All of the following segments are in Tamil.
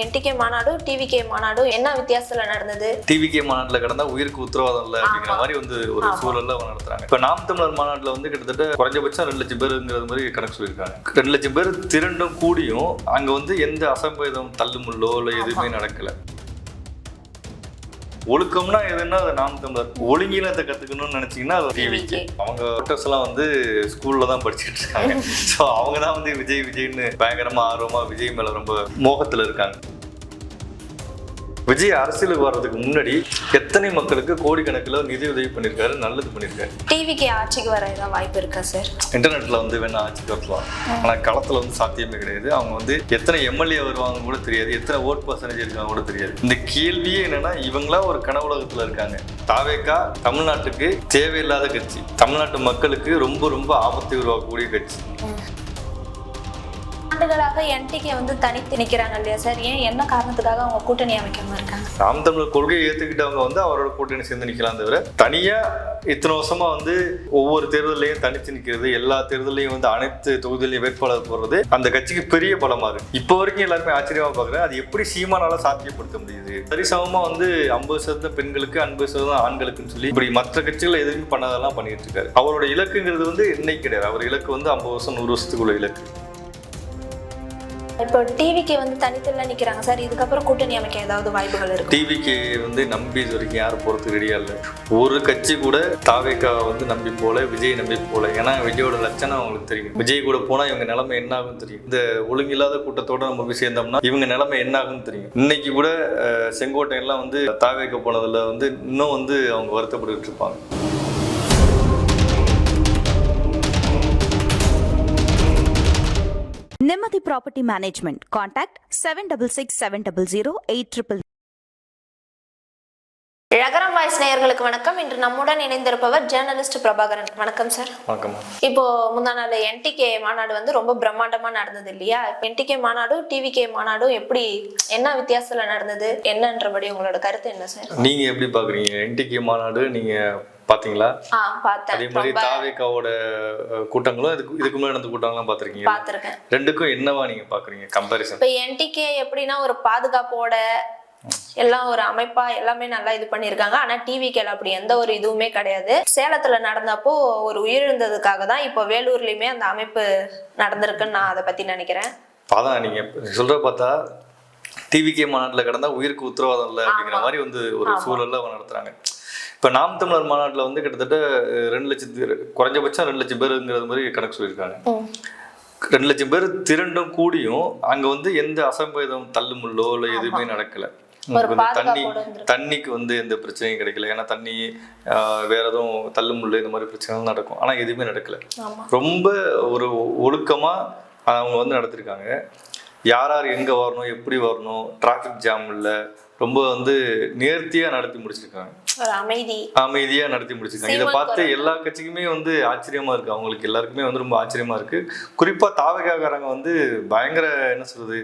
என்டிகே மாநாடு டிவிகே மாநாடு என்ன வித்தியாசத்துல நடந்தது? டிவிகே மாநாட்டில் கடந்தா உயிருக்கு உத்தரவாதம் இல்லை அப்படிங்கிற மாதிரி வந்து ஒரு சூழல்ல அவங்க நடத்துறாங்க. இப்போ நாம் தமிழர் மாநாட்டில் வந்து கிட்டத்தட்ட குறைஞ்சபட்சம் 2 லட்சம் பேருங்கிறது மாதிரி கணக்கு சொல்லியிருக்காங்க. 2 லட்சம் பேர் திரண்டும் கூடியும் அங்க வந்து எந்த அசம்பேதம் தள்ளுமுள்ளோ இல்லை எதுவுமே நடக்கல. ஒழுக்கம்னா எதுன்னா அது நாம் தமிழர். ஒழுங்கினத்தை கத்துக்கணும்னு நினைச்சீங்கன்னா அது டிவிகே. அவங்க ஓட்டர்ஸ் எல்லாம் வந்து ஸ்கூல்ல தான் படிச்சுட்டு இருக்காங்க. ஸோ அவங்க தான் வந்து விஜய்னு பயங்கரமா ஆர்வமா விஜய் மேல ரொம்ப மோகத்துல இருக்காங்க. விஜய் அரசியலுக்கு வர்றதுக்கு முன்னாடி எத்தனை மக்களுக்கு கோடிக்கணக்கில் நிதி உதவி பண்ணியிருக்காரு, நல்லது பண்ணியிருக்காரு. டிவிகே ஆட்சிக்கு வர ஏதாவது வாய்ப்பு இருக்கா சார்? இன்டர்நெட்ல வந்து வேணா ஆட்சிக்கு வரலாம், ஆனால் களத்துல வந்து சாத்தியமே கிடையாது. அவங்க வந்து எத்தனை எம்எல்ஏ வருவாங்க கூட தெரியாது, எத்தனை ஓட் பர்சன்டேஜ் இருக்காங்க கூட தெரியாது. இந்த கேள்வியே என்னன்னா, இவங்களா ஒரு கனவுலகத்துல இருக்காங்க. தாவேகா தமிழ்நாட்டுக்கு தேவையில்லாத கட்சி, தமிழ்நாட்டு மக்களுக்கு ரொம்ப ரொம்ப ஆபத்தை உருவாக்கக்கூடிய கட்சி. ஆண்டுகளாக என்டிகே வந்து தனித்து நிற்கிறாங்க இல்லையா சார்? ஏன் என்ன காரணத்துக்காக அவங்க கூட்டணி அமைக்காம இருக்காங்க? நாம் தமிழர் கொள்கையை ஏற்றுக்கிட்டவங்க வந்து அவரோட கூட்டணி சேர்ந்து நிற்கலாம் தவிர தனியா இத்தனை வருஷமா வந்து ஒவ்வொரு தேர்தலையும் தனித்து நிற்கிறது, எல்லா தேர்தலையும் வந்து அனைத்து தொகுதியிலையும் வேட்பாளர் போடுறது அந்த கட்சிக்கு பெரிய பலமா இருக்கு. இப்போ வரைக்கும் எல்லாருமே ஆச்சரியமா பாக்குறேன், அது எப்படி சீமானால சாத்தியப்படுத்த முடியுது? சரிசமமா வந்து 50% பெண்களுக்கு 50% ஆண்களுக்குன்னு சொல்லி இப்படி மற்ற கட்சிகள் எதுவுமே பண்ணதெல்லாம் பண்ணிட்டு இருக்காரு. அவரோட இலக்குங்கிறது வந்து இன்னைக்கு கிடையாது. அவர் இலக்கு வந்து 50 வருஷம் 100 வருஷத்துக்குள்ள இலக்கு. இப்போ டிவிகே வந்து தனித்துல நிக்கிறாங்க சார், இதுக்கப்புறம் கூட்டணி அமைக்க ஏதாவது வாய்ப்புகள் இருக்கு? டிவிகே வந்து நம்பி இது வரைக்கும் யாரும் போறதுக்கு ரெடியா இல்லை. ஒரு கட்சி கூட தாவேகா வந்து நம்பி போல, விஜய் நம்பி போல. ஏன்னா விஜயோட லட்சணம் அவங்களுக்கு தெரியும். விஜய் கூட போனா இவங்க நிலைமை என்ன ஆகும் தெரியும். இந்த ஒழுங்கில்லாத கூட்டத்தோட நம்ம போய் சேர்ந்தோம்னா இவங்க நிலைமை என்ன ஆகும் தெரியும். இன்னைக்கு கூட செங்கோட்டை எல்லாம் வந்து தாவேகா போனதுல வந்து இன்னும் வந்து அவங்க வருத்தப்பட்டு இருப்பாங்க. Nemathi Property Management. Contact 7667000800. ரகரம் voice நேயர்களுக்கு வணக்கம். இன்று நம்முடன் இணைந்திருப்பவர் ஜேர்னலிஸ்ட் பிரபாகரன். வணக்கம் சார். வணக்கம். இப்போ முந்தா நாள் என்டிகே மாநாடு வந்து ரொம்ப பிரம்மாண்டமா நடந்தது இல்லையா? என்டிகே மாநாடும் டிவிகே மாநாடும் எப்படி, என்ன வித்தியாசத்துல நடந்தது, என்னன்றபடி உங்களோட கருத்து என்ன சார்? நீங்க எப்படி பாக்குறீங்க என்டிகே மாநாடு? நீங்க பாத்தீங்களா? அதே மாதிரி தாவேகாவோட கூட்டங்களும் இதுக்கு முன்னாடி நடந்த கூட்டங்கள்லாம் பாத்திருக்கேன். ரெண்டுக்கும் என்னவா நீங்க பாக்குறீங்க கம்பேரிசன்? இப்ப என்டிகே எப்படின்னா ஒரு பாதுகாப்போட எல்லாம் ஒரு அமைப்பா எல்லாமே நல்லா இது பண்ணிருக்காங்க. ஆனா டிவிகேல அப்படி எந்த ஒரு இதுவுமே கிடையாது. சேலத்துல நடந்தப்போ ஒரு உயிரிழந்ததுக்காக தான் இப்போ வேலூர்லயுமே அந்த அமைப்பு நடந்திருக்குன்னு நான் அதை பத்தி நினைக்கிறேன். அதான் நீங்க சொல்ற பார்த்தா டிவிகே மாநாட்டுல கடந்தா உயிருக்கு உத்தரவாதம் இல்லை அப்படிங்கிற மாதிரி வந்து ஒரு சூழல்ல அவங்க நடத்துறாங்க. இப்போ நாம் தமிழர் மாநாட்டில் வந்து கிட்டத்தட்ட 2 லட்சம் குறைஞ்சபட்சம் 2 லட்சம் பேருங்கிறது மாதிரி கணக்கு சொல்லியிருக்காங்க. 2 லட்சம் பேர் திரண்டும் கூடியும் அங்கே வந்து எந்த அசம்பேதம் தள்ளுமுள்ளோ இல்லை எதுவுமே நடக்கல. தண்ணிக்கு வந்து எந்த பிரச்சனையும் கிடைக்கல. ஏன்னா தண்ணி வேற எதுவும் தள்ளுமுள்ளு இந்த மாதிரி பிரச்சனைகள் நடக்கும், ஆனால் எதுவுமே நடக்கல. ரொம்ப ஒரு ஒழுக்கமா அவங்க வந்து நடத்திருக்காங்க. யார் யார் எங்கே வரணும், எப்படி வரணும், டிராஃபிக் ஜாம் இல்லை, ரொம்ப வந்து நேர்த்தியா நடத்தி முடிச்சிருக்காங்க. அமைதியா நடத்தி முடிச்சிருக்காங்க. இதை பார்த்து எல்லா கட்சிக்குமே வந்து ஆச்சரியமா இருக்கு. அவங்களுக்கு எல்லாருக்குமே வந்து ரொம்ப ஆச்சரியமா இருக்கு. குறிப்பா தாவேகாரங்க வந்து பயங்கர என்ன சொல்றது,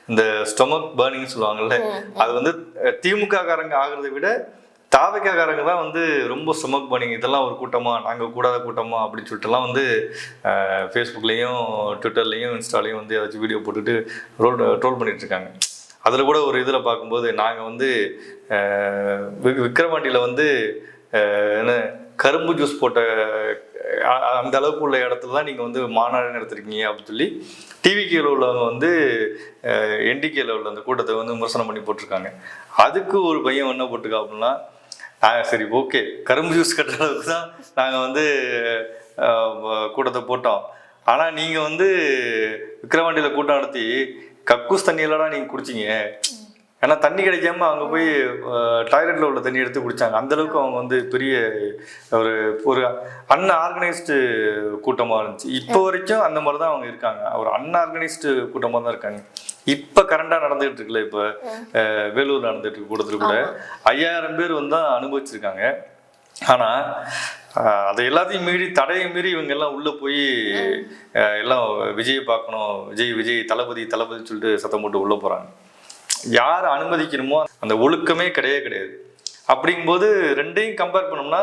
இந்த ஸ்டொமக் பர்னிங் சொல்லுவாங்கல்ல, அது வந்து திமுக காரங்க ஆகுறதை விட தாவேகாரங்க தான் வந்து ரொம்ப ஸ்டொமக் பர்னிங். இதெல்லாம் ஒரு கூட்டமா, நாங்க கூடாத கூட்டமா அப்படின்னு சொல்லிட்டுலாம் வந்து ஃபேஸ்புக்லயும் ட்விட்டர்லயும் இன்ஸ்டாலையும் வந்து ஏதாச்சும் வீடியோ போட்டுட்டு ட்ரோல் பண்ணிட்டு இருக்காங்க. அதில் கூட ஒரு இதில் பார்க்கும்போது நாங்கள் வந்து விக்கிரவாண்டியில் வந்து என்ன கரும்பு ஜூஸ் போட்ட அந்த அளவுக்கு உள்ள இடத்துல தான் நீங்கள் வந்து மாநாடு நடத்துருக்கீங்க அப்படின்னு சொல்லி டிவிகேல உள்ளவங்க வந்து என்டிகேல உள்ள அந்த கூட்டத்தை வந்து விமர்சனம் பண்ணி போட்டிருக்காங்க. அதுக்கு ஒரு பையன் என்ன போட்டிருக்கா அப்படின்னா, சரி ஓகே, கரும்பு ஜூஸ் கட்டுற அளவுக்கு தான் நாங்கள் வந்து கூட்டத்தை போட்டோம், ஆனால் நீங்கள் வந்து விக்கிரவாண்டியில் கூட்டம் நடத்தி கக்கூஸ் தண்ணி எல்லாம் நீங்க குடிச்சிங்க. ஏன்னா தண்ணி கிடைக்காம அவங்க போய் டாய்லெட்ல உள்ள தண்ணி எடுத்து குடிச்சாங்க. அந்த அளவுக்கு அவங்க வந்து பெரிய ஒரு அன்ஆர்கனைஸ்டு கூட்டமா இருந்துச்சு. இப்போ வரைக்கும் அந்த மாதிரி தான் அவங்க இருக்காங்க. ஒரு அன்ஆர்கனைஸ்டு கூட்டமா தான் இருக்காங்க. இப்ப கரண்டா நடந்துகிட்டு இருக்குல்ல, இப்ப வேலூர் நடந்துட்டு இருக்கு கூட்டத்துல கூட 5000 பேர் வந்து அனுபவிச்சிருக்காங்க. ஆனா அதை எல்லாத்தையும் மீறி, தடையை மீறி இவங்க எல்லாம் உள்ள போய் எல்லாம் விஜயை பார்க்கணும், விஜய் தளபதி சொல்லிட்டு சத்தம் போட்டு உள்ள போறாங்க. யார் அனுமதிக்கணுமோ அந்த ஒழுக்கமே கிடையாது. அப்படிங்கும்போது ரெண்டையும் கம்பேர் பண்ணோம்னா,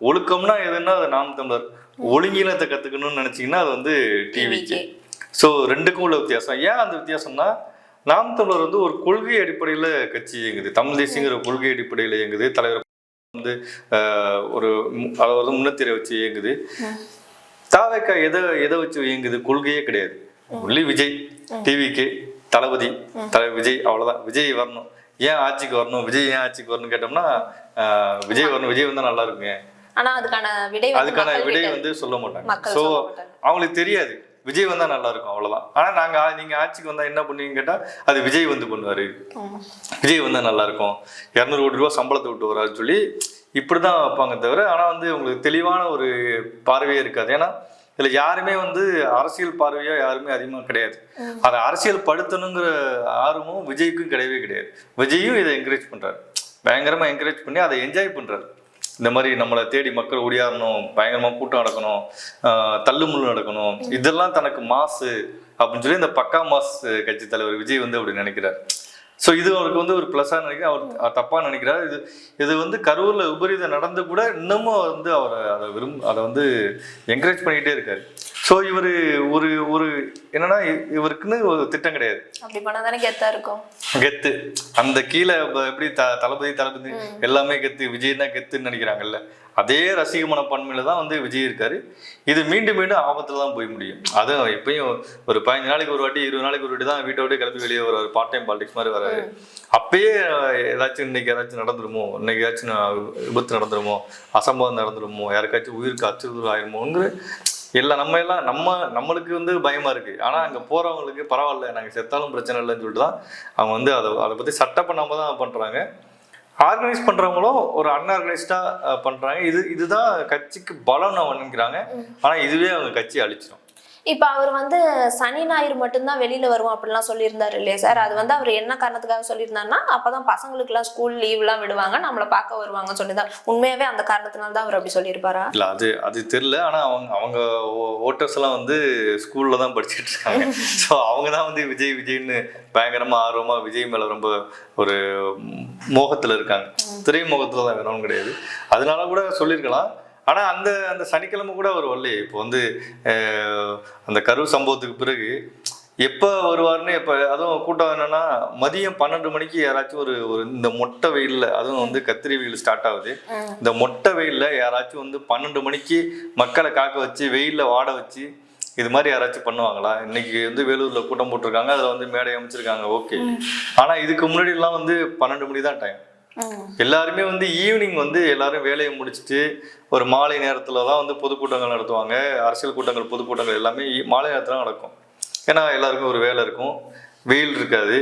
ஒழுக்கம்னா எதுன்னா அது நாம் தமிழர், ஒழுங்கினத்தை கத்துக்கணும்னு நினைச்சீங்கன்னா அது வந்து டிவிகே. ஸோ ரெண்டுக்கும் உள்ள வித்தியாசம். ஏன் அந்த வித்தியாசம்னா, நாம் தமிழர் வந்து ஒரு கொள்கை அடிப்படையில கட்சி இயங்குது. தமிழ் தேசியங்கிற கொள்கை அடிப்படையில இயங்குது. தலைவர் வந்து ஒரு அதாவது முன்னத்திரை வச்சு இயங்குது. தாவேக்கா எதை வச்சு இயங்குது? கொள்கையே கிடையாது. ஒன்லி விஜய், டிவிக்கு, தளபதி, விஜய், அவ்வளவுதான். விஜய் வரணும், ஏன் ஆட்சிக்கு வரணும், விஜய் ஏன் ஆட்சிக்கு வரணும்னு கேட்டோம்னா விஜய் வரணும், விஜய் வந்தா நல்லா இருக்குங்க. ஆனா அதுக்கான விடை வந்து சொல்ல மாட்டாங்க. சோ அவங்களுக்கு தெரியாது விஜய் வந்தா நல்லா இருக்கும், அவ்வளவுதான். ஆனா நீங்க ஆட்சிக்கு வந்தா என்ன பண்ணுவீங்கன்னு கேட்டா அது விஜய் வந்து பண்ணுவாரு, விஜய் வந்தா நல்லா இருக்கும், 200 கோடி ரூபாய் சம்பளத்தை விட்டு வரான்னு சொல்லி இப்படிதான் வைப்பாங்க தவிர ஆனா வந்து உங்களுக்கு தெளிவான ஒரு பார்வையே இருக்காது. ஏன்னா இதுல யாருமே வந்து அரசியல் பார்வையா யாருமே அதிகமா கிடையாது. அதை அரசியல் படுத்தணுங்கிற ஆர்வமும் விஜய்க்கும் கிடையவே கிடையாது. விஜயும் இதை என்கரேஜ் பண்றாரு, பயங்கரமா என்கரேஜ் பண்ணி அதை என்ஜாய் பண்றாரு. இந்த மாதிரி நம்மளை தேடி மக்கள் ஓடியாரணும், பயங்கரமா கூட்டம் நடக்கணும், தள்ளுமுள்ளு நடக்கணும், இதெல்லாம் தனக்கு மாசு அப்படின்னு சொல்லி இந்த பக்கா மாஸ் கட்சி தலைவர் விஜய் வந்து அப்படி நினைக்கிறார். ஸோ இது அவருக்கு வந்து ஒரு ப்ளஸ்ஸாக நினைக்கிற, அவர் தப்பா நினைக்கிறார். இது வந்து கரூர்ல விபரீதம் நடந்து கூட இன்னமும் வந்து அதை வந்து என்கரேஜ் பண்ணிக்கிட்டே இருக்காரு. ஸோ இவர் ஒரு என்னன்னா இவருக்குன்னு ஒரு திட்டம் கிடையாது. அப்படி பண்ணாதானே கெத்தா இருக்கும். கெத்து அந்த கீழே எப்படி தளபதி எல்லாமே கெத்து, விஜய்னா கெத்துன்னு நினைக்கிறாங்கல்ல, அதே ரசிக மனப்பான்மையில தான் வந்து விஜய் இருக்காரு. இது மீண்டும் ஆபத்துல தான் போய் முடியும். அதுவும் எப்பயும் ஒரு 15 நாளைக்கு ஒரு வாட்டி 20 நாளைக்கு ஒரு வாட்டி தான் வீட்டை விட்டு கிளம்பி வெளியே வர்றாரு, பார்ட் டைம் பாலிடிக்ஸ் மாதிரி வராரு. அப்பயே ஏதாச்சும் இன்னைக்கு ஏதாச்சும் நடந்துருமோ, இன்னைக்கு ஏதாச்சும் விபத்து நடந்துருமோ, அசம்பவம் நடந்துருமோ, யாருக்காச்சும் உயிருக்கு அச்சுறுத்தல் ஆயிருமோங்கிற நம்மளுக்கு வந்து பயமா இருக்கு. ஆனா அங்க போறவங்களுக்கு பரவாயில்ல, நாங்க செத்தாலும் பிரச்சனை இல்லைன்னு சொல்லிட்டு தான் அவங்க வந்து அதை பத்தி சட்டை பண்ணாம தான் பண்றாங்க. ஆர்கனைஸ் பண்றவங்களும் ஒரு அன்ஆர்கனைஸ்டா பண்றாங்க. இதுதான் கட்சிக்கு பலம் நினைக்கிறாங்க. ஆனா இதுவே அவங்க கட்சியை அழிச்சிடும். இப்ப அவர் வந்து சனி ஞாயிறு மட்டும்தான் வெளியில வருவோம் அப்படிலாம் சொல்லியிருந்தாரு இல்லையா சார்? அது வந்து அவர் என்ன காரணத்துக்காக சொல்லியிருந்தாருன்னா அப்பதான் பசங்களுக்கு எல்லாம் ஸ்கூல் லீவ் எல்லாம் விடுவாங்க, நம்மளை பார்க்க வருவாங்க சொல்லிதான். உண்மையாவே அந்த காரணத்தினால தான் அவர் அப்படி சொல்லியிருப்பாரா? இல்ல அது தெரியல. ஆனா அவங்க ஓட்டர்ஸ் எல்லாம் வந்து ஸ்கூல்ல தான் படிச்சுட்டு இருக்காங்க. ஸோ அவங்க தான் வந்து விஜய்னு பயங்கரமா ஆர்வமா விஜய் மேல ரொம்ப ஒரு மோகத்துல இருக்காங்க. திரைமோகத்துல தான் வேணும்னு கிடையாது. அதனால கூட சொல்லியிருக்கலாம். ஆனா அந்த சனிக்கிழமை கூட அவர் வரலையே. இப்போ வந்து அந்த கரூர் சம்பவத்துக்கு பிறகு எப்ப வருவாருன்னு அதுவும் கூட்டம் என்னன்னா மதியம் 12 மணிக்கு யாராச்சும் ஒரு இந்த மொட்டை வெயில்ல, அதுவும் வந்து கத்திரி வெயில் ஸ்டார்ட் ஆகுது, இந்த மொட்டை வெயில்ல யாராச்சும் வந்து 12 மணிக்கு மக்களை காக்க வச்சு வெயில்ல வாட வச்சு இது மாதிரி யாராச்சும் பண்ணுவாங்களா? இன்னைக்கு வந்து வேலூர்ல கூட்டம் போட்டிருக்காங்க, அதுல வந்து மேடை அமைச்சிருக்காங்க, ஓகே. ஆனா இதுக்கு முன்னாடி எல்லாம் வந்து 12 மணி தான் டைம். எல்லாருமே வந்து ஈவினிங் வந்து எல்லாரும் வேலையை முடிச்சுட்டு ஒரு மாலை நேரத்துல தான் வந்து பொதுக்கூட்டங்கள் நடத்துவாங்க. அரசியல் கூட்டங்கள், பொதுக்கூட்டங்கள் எல்லாமே மாலை நேரத்துல நடக்கும். ஏன்னா எல்லாருக்கும் ஒரு வேலை இருக்கும், வெயில் இருக்காது.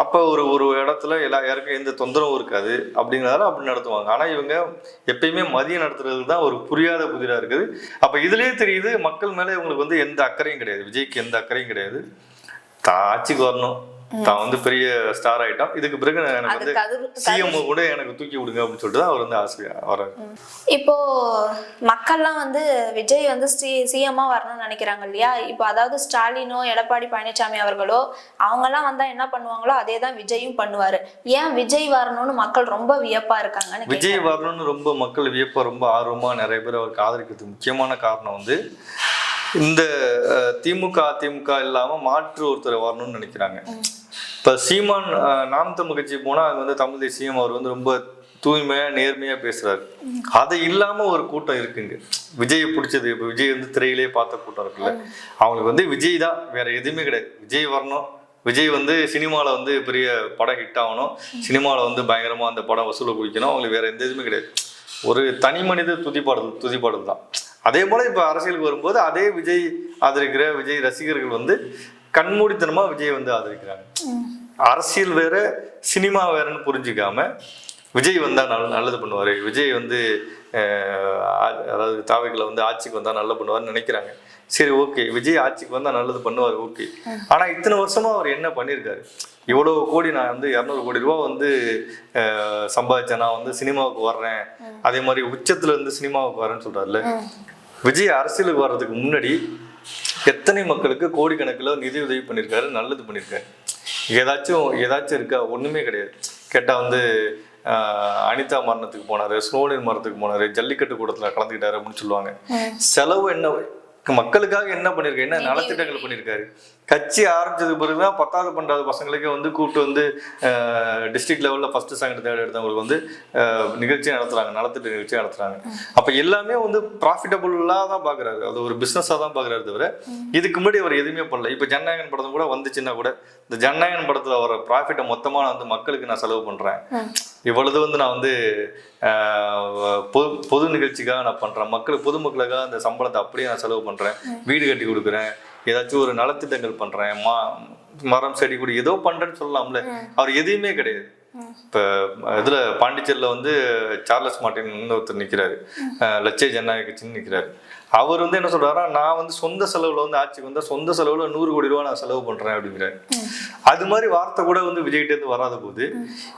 அப்போ ஒரு இடத்துல யாருக்கும் எந்த தொந்தரவும் இருக்காது. அப்படிங்கிறதால அப்படி நடத்துவாங்க. ஆனா இவங்க எப்பயுமே மதியம் நடத்துறதுக்கு தான் ஒரு புரியாத புதிரா இருக்குது. அப்ப இதுலயே தெரியுது மக்கள் மேல இவங்களுக்கு வந்து எந்த அக்கறையும் கிடையாது. விஜய்க்கு எந்த அக்கறையும் கிடையாது. ஆட்சிக்கு வரணும், தான் வந்து பெரிய ஸ்டார் ஆயிட்டான், இதுக்கு பிறகு எனக்கு வந்து சிஎம் கூட எனக்கு தூக்கி விடுங்க அப்படின்னு சொல்லிட்டு தான் அவர் வந்து ஆசையா வர்றாரு. இப்போ மக்கள்லாம் வந்து விஜய் வந்து சிஎம்மா வரணும்னு நினைக்கிறாங்க இல்லையா? இப்போ அதாவது ஸ்டாலினோ எடப்பாடி பழனிசாமி அவர்களோ அவங்கெல்லாம் வந்தா என்ன பண்ணுவாங்களோ அதே தான் விஜயும் பண்ணுவாரு. ஏன் விஜய் வரணும்னு மக்கள் ரொம்ப வியப்பா இருக்காங்கன்னு? விஜய் வரணும்னு ரொம்ப மக்கள் வியப்பா ரொம்ப ஆர்வமா நிறைய பேர் அவருக்கு ஆதரிக்கிறதுக்கு முக்கியமான காரணம் வந்து இந்த திமுக அதிமுக இல்லாம மாற்று ஒருத்தர் வரணும்னு நினைக்கிறாங்க. இப்ப சீமான் நாம் தமிழ் கட்சி போனா அங்க வந்து தமிழ் தேசியம் அவர் வந்து ரொம்ப தூய்மையா நேர்மையா பேசுறாரு. அது இல்லாம ஒரு கூட்டம் இருக்குங்க விஜயை பிடிச்சது. இப்ப விஜய் வந்து திரையிலே பார்த்த கூட்டம் இருக்குல்ல, அவங்களுக்கு வந்து விஜய் தான், வேற எதுவுமே கிடையாது. விஜய் வரணும், விஜய் வந்து சினிமாவில் வந்து பெரிய படம் ஹிட் ஆகணும், சினிமாவில் வந்து பயங்கரமா அந்த படம் வசூலை குவிக்கணும், அவங்களுக்கு வேற எந்த இதுவுமே கிடையாது. ஒரு தனி மனித துதிப்பாடல் தான். அதே போல இப்ப அரசியலுக்கு வரும்போது அதே விஜய் ஆதரிக்கிற விஜய் ரசிகர்கள் வந்து கண்மூடித்தனமா விஜய் வந்து ஆதரிக்கிறாங்க. அரசியல் வேற சினிமா வேறன்னு புரிஞ்சுக்காம விஜய் வந்தா நல்லது பண்ணுவாரு, விஜய் வந்து அதாவது தாவைகளை வந்து ஆட்சிக்கு வந்தா நல்லது பண்ணுவாருன்னு நினைக்கிறாங்க. சரி, ஓகே, விஜய் ஆட்சிக்கு வந்தா நல்லது பண்ணுவாரு, ஓகே. ஆனா இத்தனை வருஷமா அவர் என்ன பண்ணியிருக்காரு? இவ்வளவு கோடி, நான் வந்து 200 கோடி ரூபாய் வந்து சம்பாதிச்சேன், நான் வந்து சினிமாவுக்கு வர்றேன், அதே மாதிரி உச்சத்துல இருந்து சினிமாவுக்கு வரேன்னு சொல்றாருல்ல. விஜய் அரசியலுக்கு வர்றதுக்கு முன்னாடி எத்தனை மக்களுக்கு கோடிக்கணக்கில் நிதி உதவி பண்ணியிருக்காரு, நல்லது பண்ணியிருக்காரு. ஏதாச்சும் இருக்கா? ஒண்ணுமே கிடையாது. கேட்டா வந்து அனிதா மரணத்துக்கு போனாரு, ஸ்னோலின் மரணத்துக்கு போனாரு, ஜல்லிக்கட்டு கூட்டத்துல கலந்துக்கிட்டாரு அப்படின்னு சொல்லுவாங்க. செலவு என்ன மக்களுக்காக என்ன பண்ணிருக்காரு, என்ன நலத்திட்டங்கள் பண்ணியிருக்காரு. கட்சி ஆரம்பிச்சதுக்கு பிறகுதான் 10வது 12வது பசங்களுக்கே வந்து கூப்பிட்டு வந்து டிஸ்ட்ரிக்ட் லெவலில் ஃபர்ஸ்ட் செகண்ட் தேர்ட் எடுத்தவங்களுக்கு வந்து நிகழ்ச்சி நடத்துறாங்க, நலத்திட்ட நிகழ்ச்சி நடத்துறாங்க. அப்போ எல்லாமே வந்து ப்ராஃபிட்டபுளாக தான் பார்க்குறாரு, அது ஒரு பிஸ்னஸாக தான் பார்க்குறாரு தவிர இதுக்கு முன்னாடி அவர் எதுவுமே பண்ணல. இப்போ ஜனநாயகன் படத்தும் கூட வந்துச்சுன்னா கூட இந்த ஜனநாயகன் படத்தில் வர ப்ராஃபிட்டை மொத்தமாக நான் வந்து மக்களுக்கு நான் செலவு பண்ணுறேன், இவ்வளவு வந்து நான் வந்து பொது நிகழ்ச்சிக்காக நான் பண்ணுறேன், பொதுமக்களுக்காக அந்த சம்பளத்தை அப்படியே நான் செலவு பண்ணுறேன், வீடு கட்டி கொடுக்குறேன், ஏதாச்சும் ஒரு நலத்திட்டங்கள் பண்றேன், மரம் செடி கொடி ஏதோ பண்றேன்னு சொல்லலாம்ல. அவர் எதுவுமே கிடையாது. இப்ப இதுல பாண்டிச்சேரியில வந்து சார்லஸ் மார்டின் ஒருத்தர் நிக்கிறாரு, லட்சிய ஜனநாயக கட்சின்னு நிக்கிறாரு. அவர் வந்து என்ன சொல்றாரா, நான் வந்து சொந்த செலவுல வந்து ஆட்சிக்கு வந்தா சொந்த செலவுல 100 கோடி ரூபாய் நான் செலவு பண்றேன் அப்படிங்கிறாரு. அது மாதிரி வார்த்தை கூட வந்து விஜய்கிட்ட இருந்து வராத போது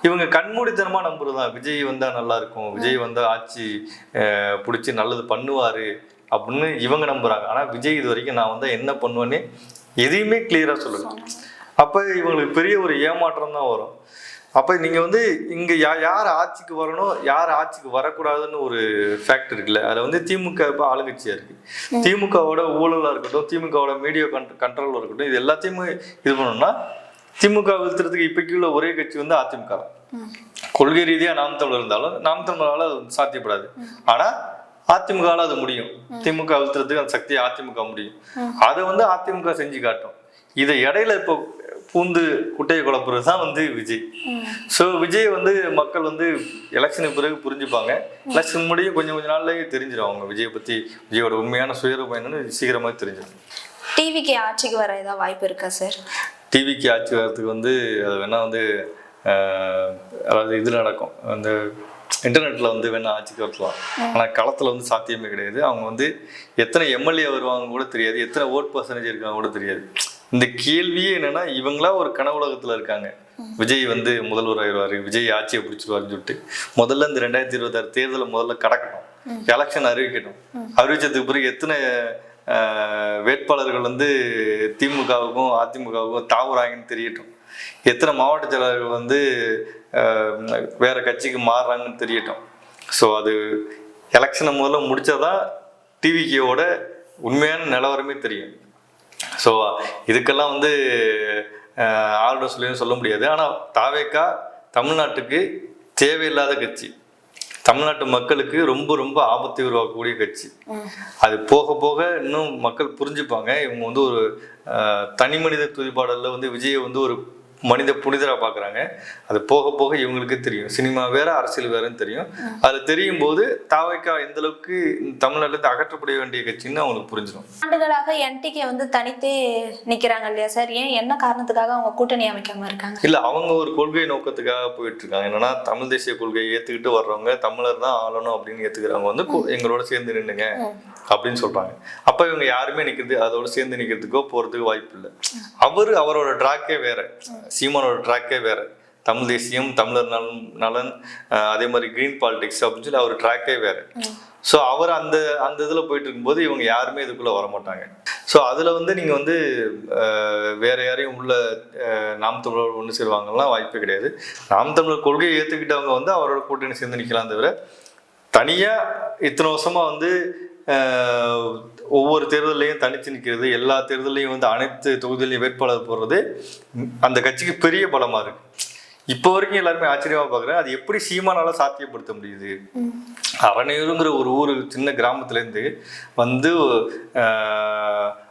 இவங்க கண்மூடித்தனமா நம்புறதுதான், விஜய் வந்தா நல்லா இருக்கும், விஜய் வந்தா ஆட்சி பிடிச்சி நல்லது பண்ணுவாரு அப்படின்னு இவங்க நம்புறாங்க. ஆனா விஜய் இது வரைக்கும் நான் வந்து என்ன பண்ணுவேன்னு எதையுமே கிளியரா சொல்லல. அப்ப இவங்களுக்கு பெரிய ஒரு ஏமாற்றம் தான் வரும். அப்ப நீங்க வந்து இங்க யார் ஆட்சிக்கு வரணும், யார் ஆட்சிக்கு வரக்கூடாதுன்னு ஒரு ஃபேக்ட் இருக்குல்ல. அதுல வந்து திமுக இப்ப ஆளுங்கட்சியா இருக்கு, திமுகவோட ஊழலா இருக்கட்டும், திமுகவோட மீடியா கண்ட்ரோல் இருக்கட்டும், இது எல்லாத்தையுமே இது பண்ணணும்னா திமுக வீழ்த்துறதுக்கு இப்போக்கு உள்ள ஒரே கட்சி வந்து அதிமுக தான். கொள்கை ரீதியா நாம் தமிழர் இருந்தாலும் நாம் தமிழரால அது சாத்தியப்படாது. ஆனா அதிமுகவால அது முடியும், திமுக அழுத்துறதுக்கு அந்த சக்தியை அதிமுக முடியும். அதை வந்து அதிமுக செஞ்சு காட்டும். இதை இடையில இப்போ பூந்து குட்டையை குழப்புறது தான் வந்து விஜய். ஸோ விஜய் வந்து மக்கள் வந்து எலெக்ஷனுக்கு பிறகு புரிஞ்சுப்பாங்க. எலெக்ஷன் முடியும் கொஞ்சம் நாள்லயே தெரிஞ்சிடும் அவங்க விஜயை பத்தி, விஜயோட உண்மையான சுயரூபம் என்னன்னு சீக்கிரமா தெரிஞ்சிடும். டிவிக்கு ஆட்சிக்கு வர ஏதாவது வாய்ப்பு இருக்கா சார்? டிவிக்கு ஆட்சி வர்றதுக்கு வந்து அது வேணா வந்து அதாவது இது நடக்கும், அந்த இன்டர்நெட்ல வந்து வேணா ஆட்சிக்கு வரலாம். ஆனால் களத்தில் வந்து சாத்தியமே கிடையாது. அவங்க வந்து எத்தனை எம்எல்ஏ வருவாங்க கூட தெரியாது, எத்தனை ஓட் பர்சன்டேஜ் இருக்காங்க கூட தெரியாது. இந்த கேள்வியே என்னன்னா, இவங்களா ஒரு கனவுலகத்தில் இருக்காங்க. விஜய் வந்து முதல்வர் ஆயிடுவாரு, விஜய் ஆட்சியை பிடிச்சிருவாருன்னு சொல்லிட்டு முதல்ல இந்த 2026 தேர்தலை முதல்ல கடக்கட்டும், எலெக்ஷன் அறிவிக்கட்டும். அறிவிச்சதுக்கு பிறகு எத்தனை வேட்பாளர்கள் வந்து திமுகவுக்கும் அதிமுகவுக்கும் தாவுறாங்கன்னு தெரியட்டும், எத்தனை மாவட்ட செயலாளர்கள் வந்து வேற கட்சிக்கு மாறுறாங்கன்னு தெரியட்டும். ஸோ அது எலெக்ஷனை முதல்ல முடிச்சாதான் டிவிக்கோட உண்மையான நிலவரமே தெரியும். ஸோ இதுக்கெல்லாம் வந்து ஆளுநர் சொல்ல முடியாது. ஆனால் தாவேகா தமிழ்நாட்டுக்கு தேவையில்லாத கட்சி, தமிழ்நாட்டு மக்களுக்கு ரொம்ப ரொம்ப ஆபத்தை உருவாக்கக்கூடிய கட்சி. அது போக போக இன்னும் மக்கள் புரிஞ்சுப்பாங்க. இவங்க வந்து ஒரு தனி மனித துதிப்பாடல்ல வந்து விஜயை வந்து ஒரு மனித புனிதராக பார்க்குறாங்க. அது போக போக இவங்களுக்கு தெரியும், சினிமா வேற அரசியல் வேறன்னு தெரியும். அது தெரியும் போது தாவேகா எந்த அளவுக்கு தமிழ்நாட்டில் அகற்றப்பட வேண்டிய கட்சின்னு அவங்களுக்கு புரிஞ்சிடும். ஆண்டுகளாக என்டிகே வந்து தனித்தே நிக்கிறாங்க இல்லையா சார்? ஏன் என்ன காரணத்துக்காக அவங்க கூட்டணி அமைக்காம இருக்காங்க? இல்ல, அவங்க ஒரு கொள்கை நோக்கத்துக்காக போயிட்டு இருக்காங்க. என்னன்னா, தமிழ் தேசிய கொள்கையை ஏத்துக்கிட்டு வர்றவங்க தமிழர் தான் ஆளணும் அப்படின்னு ஏத்துக்கிறவங்க வந்து எங்களோட சேர்ந்து நின்னுங்க அப்படின்னு சொல்றாங்க. அப்ப இவங்க யாருமே நிக்கிறது, அதோட சேர்ந்து நிக்கிறதுக்கோ போறதுக்கு வாய்ப்பு இல்லை. அவரோட ட்ராக்கே வேற, சீமானோட ட்ராக்கே வேற. தமிழ் தேசியம், தமிழர் நலன், அதே மாதிரி கிரீன் பாலிடிக்ஸ் அப்படின்னு சொல்லி அவர் ட்ராக்கே வேற. ஸோ அவர் அந்த இதுல போயிட்டு இருக்கும்போது இவங்க யாருமே இதுக்குள்ள வரமாட்டாங்க. ஸோ அதுல வந்து நீங்க வந்து வேற யாரையும் உள்ள நாம் தமிழர் ஒன்று சேருவாங்கலாம் வாய்ப்பே கிடையாது. நாம் தமிழர் கொள்கையை ஏற்றுக்கிட்டவங்க வந்து அவரோட கூட்டணி சேர்ந்து நிற்கலாம் தவிர தனியா இத்தனை வருஷமா வந்து ஒவ்வொரு தேர்தலையும் தனித்து நிற்கிறது, எல்லா தேர்தலையும் வந்து அனைத்து தொகுதியிலையும் வேட்பாளர் போடுறது அந்த கட்சிக்கு பெரிய பலமா இருக்கு. இப்போ வரைக்கும் எல்லாருமே ஆச்சரியமா பாக்குறேன், அது எப்படி சீமானால சாத்தியப்படுத்த முடியுது? அரணையூருங்கிற ஒரு ஊரு சின்ன கிராமத்துல இருந்து வந்து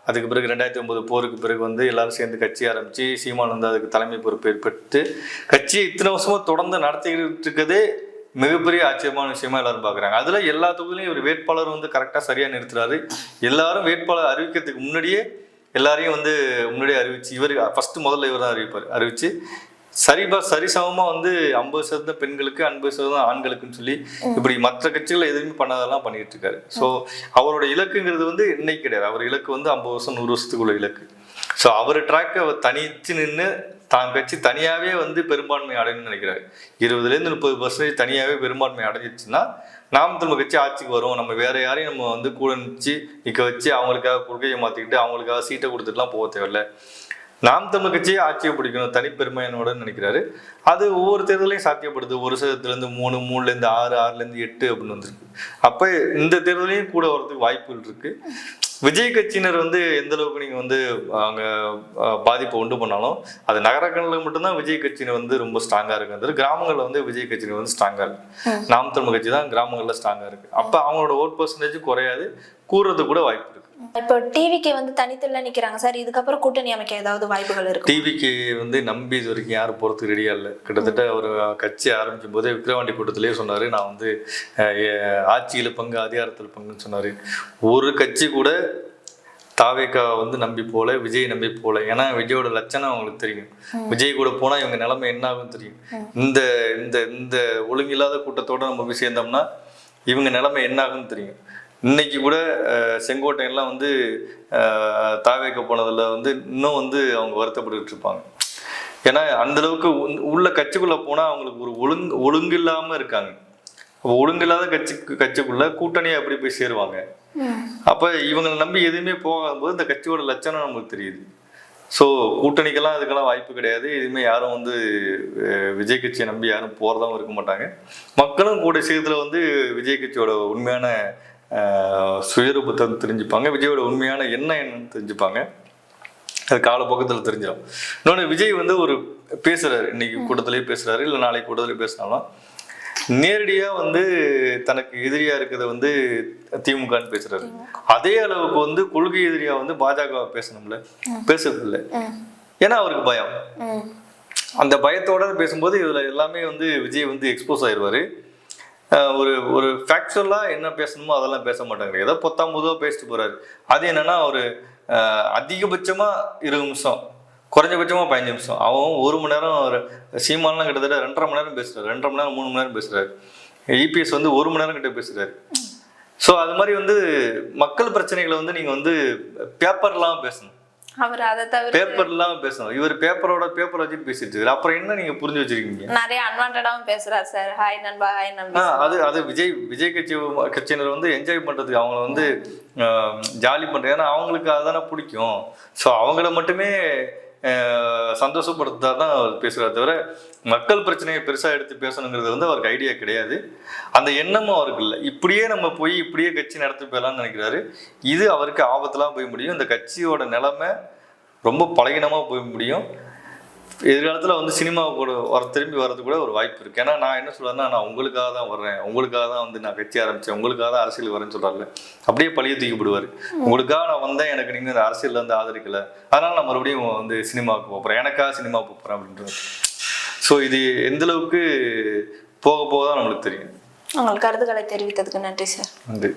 அதுக்கு பிறகு 2009 போருக்கு பிறகு வந்து எல்லாரும் சேர்ந்து கட்சி ஆரம்பிச்சு சீமான் வந்து அதுக்கு தலைமை பொறுப்பு ஏற்பட்டு கட்சியை இத்தனை வருஷமா தொடர்ந்து நடத்திக்கிட்டு இருக்கதே மிகப்பெரிய ஆச்சரியமான விஷயமா எல்லாரும் பாக்குறாங்க. அதுல எல்லா தொகுதியிலையும் ஒரு வேட்பாளர் வந்து கரெக்டா சரியா நிறுத்துறாரு. எல்லாரும் வேட்பாளர் அறிவிக்கிறதுக்கு முன்னாடியே எல்லாரையும் வந்து முன்னாடியே அறிவிச்சு, முதல்ல இவர் தான் அறிவிச்சு சரிசமமா வந்து 50% பெண்களுக்கு 50% ஆண்களுக்குன்னு சொல்லி இப்படி மற்ற கட்சிகள் எதுவுமே பண்ணாதெல்லாம் பண்ணிட்டு இருக்காரு. ஸோ அவரோட இலக்குங்கிறது வந்து இன்னைக்கு கிடையாது. அவர் இலக்கு வந்து 50 வருஷம் 100 வருஷத்துக்குள்ள இலக்கு. ஸோ அவர் ட்ராக்கை தனிச்சு நின்று தான் கட்சி தனியாவே வந்து பெரும்பான்மை அடையணும்னு நினைக்கிறாரு. 20% 30% தனியாவே பெரும்பான்மை அடைஞ்சிச்சுன்னா நாம் தமிழ் கட்சி ஆட்சிக்கு வரும், நம்ம வேற யாரையும் நம்ம வந்து கூட நிற்க வச்சு அவங்களுக்காக கொள்கையை மாத்திக்கிட்டு அவங்களுக்காக சீட்டை கொடுத்துட்டுலாம் போக தேவையில்லை, நாம் தமிழ் கட்சியை ஆட்சியை பிடிக்கணும் தனிப்பெருமையோட நினைக்கிறாரு. அது ஒவ்வொரு தேர்தலையும் சாத்தியப்படுது. 1% 3, 3 6, 6 8 அப்படின்னு வந்துருக்கு. அப்ப இந்த தேர்தலையும் கூட வரதுக்கு வாய்ப்புகள் இருக்கு. விஜய் கட்சியினர் வந்து எந்த அளவுக்கு நீங்க வந்து அங்க பாதிப்பை உண்டு பண்ணாலும் அது நகரங்களில் மட்டும்தான் விஜய் கட்சியினர் வந்து ரொம்ப ஸ்ட்ராங்கா இருக்கு. கிராமங்கள்ல வந்து விஜய் கட்சியினர் வந்து ஸ்ட்ராங்கா இருக்கு. நாம் தமிழ் கட்சி தான் கிராமங்கள்ல ஸ்ட்ராங்கா இருக்கு. அப்ப அவங்களோட ஓட் பர்சன்டேஜ் குறையாது, கூறுறது கூட வாய்ப்பு இருக்கு. இப்போ டிவிக்கு வந்து தனித்துல நிக்கிறாங்க சார், இதுக்கப்புறம் கூட்டணி அமைக்க ஏதாவது வாய்ப்புகள் இருக்கு? டிவிக்கு வந்து நம்பி இது வரைக்கும் யாரும் போறதுக்கு ரெடியா இல்லை. கிட்டத்தட்ட ஒரு கட்சி ஆரம்பிக்கும் போதே விக்கிரவாண்டி கூட்டத்திலேயே சொன்னாரு, நான் வந்து ஆட்சியில பங்கு அதிகாரத்தில் பங்குன்னு சொன்னாரு. ஒரு கட்சி கூட தாவேக்கா வந்து நம்பி போல, விஜய் நம்பி போல. ஏன்னா விஜயோட லட்சணம் அவங்களுக்கு தெரியும். விஜய் கூட போனா இவங்க நிலைமை என்ன ஆகும் தெரியும். இந்த இந்த இந்த ஒழுங்கில்லாத கூட்டத்தோட நம்ம போய் சேர்ந்தோம்னா இவங்க நிலைமை என்ன ஆகும்னு தெரியும். இன்னைக்கு கூட செங்கோட்டையெல்லாம் வந்து தாவேக்க போனதுல வந்து இன்னும் வந்து அவங்க வருத்தப்பட்டு இருப்பாங்க. ஏன்னா அந்த அளவுக்கு உள்ள கட்சிக்குள்ள போனா அவங்களுக்கு ஒரு ஒழுங்கு இல்லாம இருக்காங்க. ஒழுங்கில்லாத கட்சிக்குள்ள கூட்டணியை எப்படி போய் சேருவாங்க? அப்ப இவங்களை நம்பி எதுவுமே போகும்போது இந்த கட்சியோட லட்சணம் நமக்கு தெரியுது. ஸோ கூட்டணிக்கெல்லாம் இதுக்கெல்லாம் வாய்ப்பு கிடையாது. எதுவுமே யாரும் வந்து விஜய் கட்சியை நம்பி யாரும் போறதாவும் இருக்க மாட்டாங்க. மக்களும் கூட சேர்த்துல வந்து விஜய் கட்சியோட உண்மையான சுயரூபத்தை தெரிஞ்சுப்பாங்க. விஜயோட உண்மையான என்னன்னு தெரிஞ்சுப்பாங்க. அது காலப்போக்கத்தில் தெரிஞ்சிடும். இன்னொன்று, விஜய் வந்து ஒரு பேசுறாரு, இன்னைக்கு கூட்டத்திலேயே பேசுறாரு, இல்லை நாளைக்கு கூட்டத்திலேயே பேசினாலும் நேரடியா வந்து தனக்கு எதிரியா இருக்கிறத வந்து திமுகன்னு பேசுறாரு. அதே அளவுக்கு வந்து கொள்கை எதிரியா வந்து பாஜக பேசணும்ல, பேசுறது இல்லை. ஏன்னா அவருக்கு பயம். அந்த பயத்தோட பேசும்போது இதுல எல்லாமே வந்து விஜய் வந்து எக்ஸ்போஸ் ஆயிடுவாரு. ஒரு ஒரு ஃபேக்சுவலா என்ன பேசணுமோ அதெல்லாம் பேச மாட்டாங்க. ஏதோ பொத்தாம்பதுவா பேசிட்டு போறாரு. அது என்னன்னா ஒரு அதிகபட்சமா 20 நிமிஷம், குறைஞ்சபட்சமா 15 நிமிஷம். அவன் 1 மணி நேரம், சீமானெலாம் கிட்டத்தட்ட 2.5 மணி நேரம் பேசுறாரு, 2.5 மணி நேரம் 3 மணி நேரம் பேசுறாரு. இபிஎஸ் வந்து 1 மணி நேரம் கிட்ட பேசுறாரு. ஸோ அது மாதிரி வந்து மக்கள் பிரச்சனைகளை வந்து நீங்க வந்து பேப்பர்லாம் பேசணும். அவர் அதை தவிர பேப்பர் இல்லாம பேசணும். இவர் பேப்பர் வச்சுட்டு பேசிட்டு இருக்காரு. அப்புறம் என்ன நீங்க புரிஞ்சு வச்சிருக்கீங்க? நிறைய அன்வான்டாவும் பேசுறாரு சார். ஹாய் நண்பா, ஹாய் நண்பா. அது விஜய் கட்சியினர் வந்து என்ஜாய் பண்றதுக்கு, அவங்கள வந்து ஜாலி பண்றது. ஏன்னா அவங்களுக்கு அதுதானே பிடிக்கும். ஸோ அவங்கள மட்டுமே சந்தோஷப்படுத்தாதான் அவர் பேசுறாரு தவிர மக்கள் பிரச்சனையை பெருசா எடுத்து பேசணுங்கிறது வந்து அவருக்கு ஐடியா கிடையாது. அந்த எண்ணமும் அவருக்கு இல்லை. இப்படியே நம்ம போய் இப்படியே கட்சி நடத்தி போயலாம்னு நினைக்கிறாரு. இது அவருக்கு ஆபத்துலாம் போய் முடியும். இந்த கட்சியோட நிலைமை ரொம்ப பலகீனமா போய் முடியும். எதிர்காலத்துல வந்து சினிமா கூட திரும்பி வர்றது கூட ஒரு வாய்ப்பு இருக்கு. ஏன்னா நான் என்ன சொல்றேன்னா, நான் உங்களுக்காக தான் வர்றேன், உங்களுக்காக தான் வந்து நான் கட்சி ஆரம்பிச்சேன், உங்களுக்காக தான் அரசியல் வரேன்னு சொல்றாருல, அப்படியே பழிய தூக்கிப்படுவாரு. உங்களுக்காக நான் வந்தேன், எனக்கு நீங்க இந்த அரசியல்ல வந்து ஆதரிக்கல, அதனால நான் மறுபடியும் வந்து சினிமாவுக்கு போறேன், எனக்காக சினிமா போறேன் அப்படின்றது. ஸோ இது எந்த அளவுக்கு போக தான் நம்மளுக்கு தெரியும். உங்கள் கருத்துக்களை தெரிவித்ததுக்கு நன்றி சார். நன்றி.